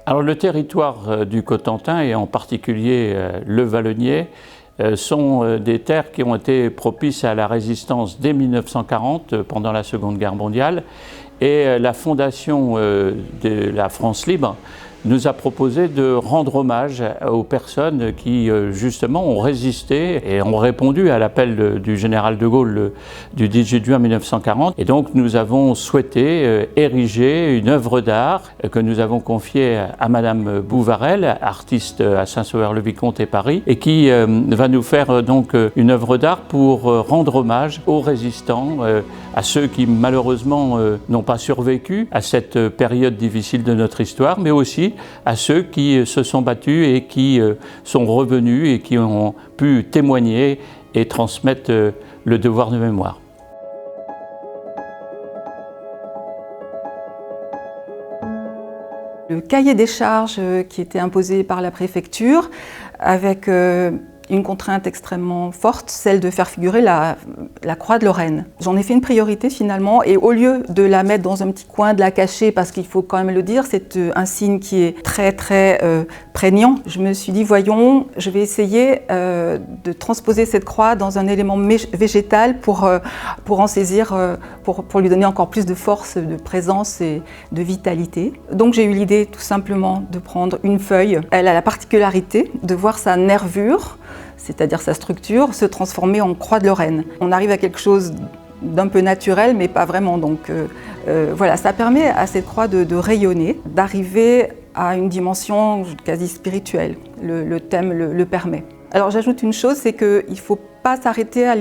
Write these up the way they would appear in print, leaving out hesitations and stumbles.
Alors le territoire du Cotentin et en particulier le Vallonnier sont des terres qui ont été propices à la résistance dès 1940 pendant la Seconde Guerre mondiale et la fondation de la France libre nous a proposé de rendre hommage aux personnes qui justement ont résisté et ont répondu à l'appel du général de Gaulle du 18 juin 1940. Et donc nous avons souhaité ériger une œuvre d'art que nous avons confiée à Madame Bouvarel, artiste à Saint-Sauveur-le-Vicomte et Paris, et qui va nous faire donc une œuvre d'art pour rendre hommage aux résistants, à ceux qui malheureusement n'ont pas survécu à cette période difficile de notre histoire, mais aussi à ceux qui se sont battus et qui sont revenus et qui ont pu témoigner et transmettre le devoir de mémoire. Le cahier des charges qui était imposé par la préfecture avec une contrainte extrêmement forte, celle de faire figurer la croix de Lorraine. J'en ai fait une priorité finalement et au lieu de la mettre dans un petit coin, de la cacher, parce qu'il faut quand même le dire, c'est un signe qui est très prégnant. Je me suis dit, voyons, je vais essayer de transposer cette croix dans un élément végétal pour en saisir, pour lui donner encore plus de force, de présence et de vitalité. Donc j'ai eu l'idée tout simplement de prendre une feuille. Elle a la particularité de voir sa nervure, c'est-à-dire sa structure, se transformer en croix de Lorraine. On arrive à quelque chose d'un peu naturel, mais pas vraiment. Donc voilà, ça permet à cette croix de rayonner, d'arriver à une dimension quasi spirituelle. Le thème le permet. Alors j'ajoute une chose, c'est qu'il ne faut pas s'arrêter à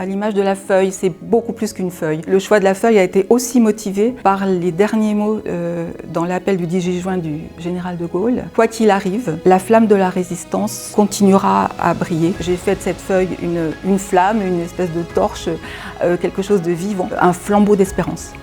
l'image de la feuille, c'est beaucoup plus qu'une feuille. Le choix de la feuille a été aussi motivé par les derniers mots dans l'appel du 18 juin du général de Gaulle. Quoi qu'il arrive, la flamme de la résistance continuera à briller. J'ai fait de cette feuille une flamme, une espèce de torche, quelque chose de vivant, un flambeau d'espérance.